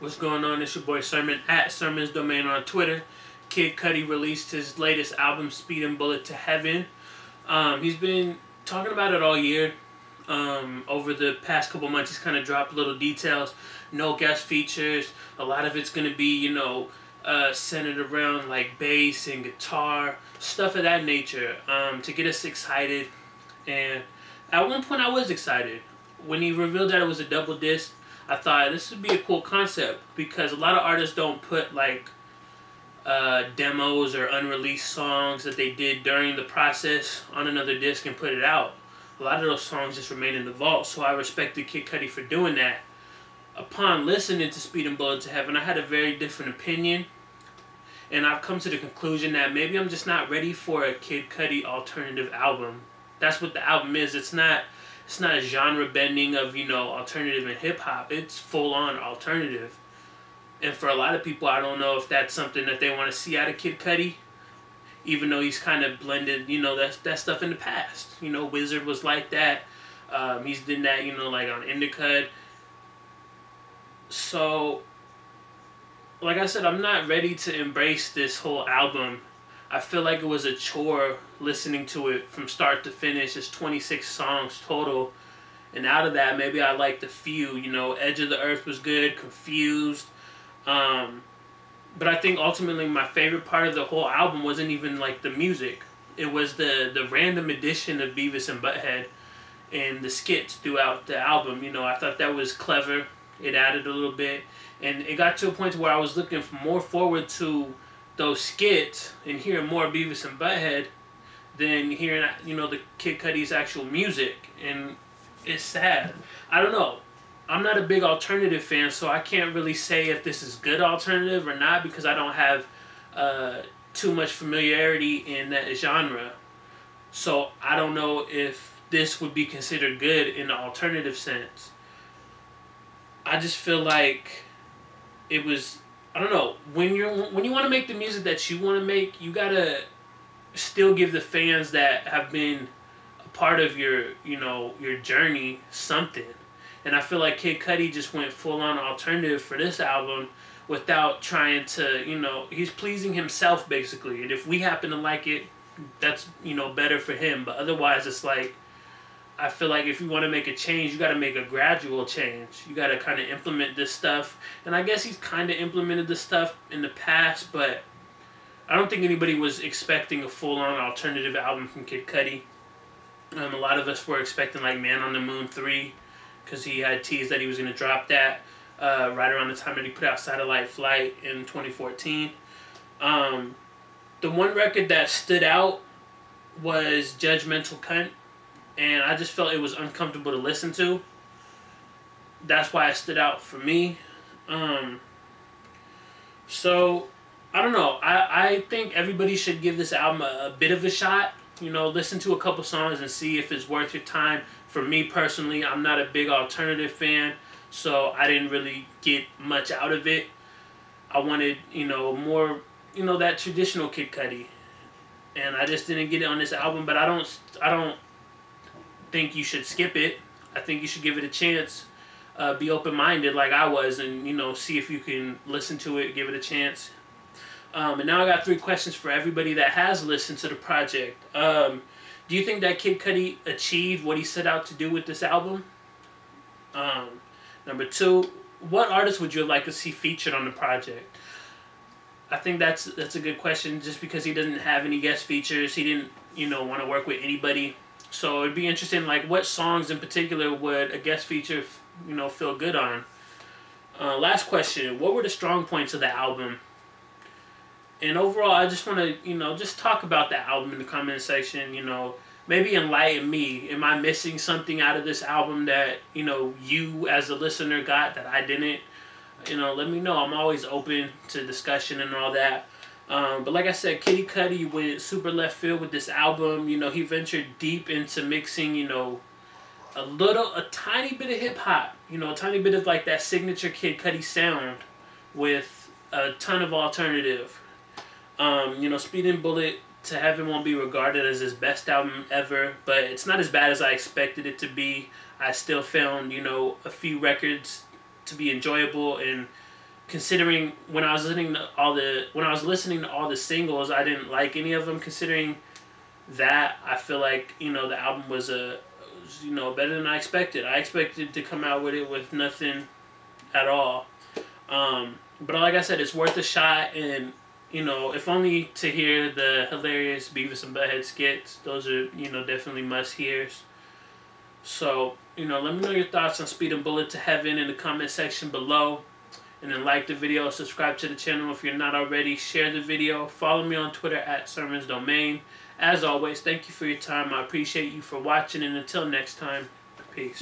What's going on? It's your boy Sermon at Sermon's Domain on Twitter. Kid Cudi released his latest album, Speedin Bullet to Heaven. He's been talking about it all year. Over the past couple months, he's kind of dropped little details. No guest features. A lot of it's going to be, centered around like bass and guitar, stuff of that nature, to get us excited. And at one point I was excited. When he revealed that it was a double disc, I thought this would be a cool concept, because a lot of artists don't put like demos or unreleased songs that they did during the process on another disc and put it out. A lot of those songs just remain in the vault, so I respected Kid Cudi for doing that. Upon listening to Speedin Bullet to Heaven, I had a very different opinion, and I've come to the conclusion that maybe I'm just not ready for a Kid Cudi alternative album. That's what the album is. It's not a genre bending of, alternative and hip hop. It's full on alternative. And for a lot of people, I don't know if that's something that they want to see out of Kid Cudi, even though he's kind of blended, that stuff in the past. Wizard was like that. He's done that, like on Indica. So, like I said, I'm not ready to embrace this whole album. I feel like it was a chore listening to it from start to finish. It's 26 songs total. And out of that, maybe I liked a few. Edge of the Earth was good, Confused. But I think ultimately my favorite part of the whole album wasn't even like the music. It was the random addition of Beavis and Butthead and the skits throughout the album. I thought that was clever. It added a little bit. And it got to a point where I was looking more forward to those skits and hearing more Beavis and Butthead than hearing, the Kid Cudi's actual music. And it's sad. I don't know. I'm not a big alternative fan, so I can't really say if this is good alternative or not, because I don't have too much familiarity in that genre. So I don't know if this would be considered good in the alternative sense. I just feel like it was, I don't know, when you want to make the music that you want to make, you gotta still give the fans that have been a part of your your journey something. And I feel like Kid Cudi just went full on alternative for this album without trying to, he's pleasing himself basically. And if we happen to like it, that's better for him. But otherwise, it's like, I feel like if you want to make a change, you got to make a gradual change. You got to kind of implement this stuff. And I guess he's kind of implemented this stuff in the past, but I don't think anybody was expecting a full-on alternative album from Kid Cudi. A lot of us were expecting like Man on the Moon 3, because he had teased that he was going to drop that right around the time that he put out Satellite Flight in 2014. The one record that stood out was Judgmental Cunt. And I just felt it was uncomfortable to listen to. That's why it stood out for me. So, I don't know. I think everybody should give this album a bit of a shot. Listen to a couple songs and see if it's worth your time. For me personally, I'm not a big alternative fan, so I didn't really get much out of it. I wanted, more, that traditional Kid Cudi. And I just didn't get it on this album, but I don't think you should skip it. I think you should give it a chance. Be open-minded like I was, and see if you can listen to it, give it a chance. And now I got 3 questions for everybody that has listened to the project. Do you think that Kid Cudi achieved what he set out to do with this album? Number 2, what artist would you like to see featured on the project? I think that's a good question, just because he doesn't have any guest features. He didn't want to work with anybody. So it'd be interesting, like, what songs in particular would a guest feature, feel good on? Last question, what were the strong points of the album? And overall, I just want to, just talk about the album in the comment section, maybe enlighten me. Am I missing something out of this album that, you as a listener got that I didn't? Let me know. I'm always open to discussion and all that. But like I said, Kid Cudi went super left field with this album. He ventured deep into mixing, a tiny bit of hip-hop. A tiny bit of like that signature Kid Cudi sound with a ton of alternative. Speedin Bullet to Heaven won't be regarded as his best album ever, but it's not as bad as I expected it to be. I still found, a few records to be enjoyable, and considering when I was listening to all the singles, I didn't like any of them. Considering that, I feel like, you know, the album was you know, better than I expected. I expected to come out with it with nothing at all. But like I said, it's worth a shot, and you know, if only to hear the hilarious Beavis and Butthead skits. Those are, you know, definitely must hears. So, you know, let me know your thoughts on Speedin Bullet to Heaven in the comment section below. And then like the video, subscribe to the channel if you're not already, share the video, follow me on Twitter at SermonsDomain. As always, thank you for your time. I appreciate you for watching, and until next time, peace.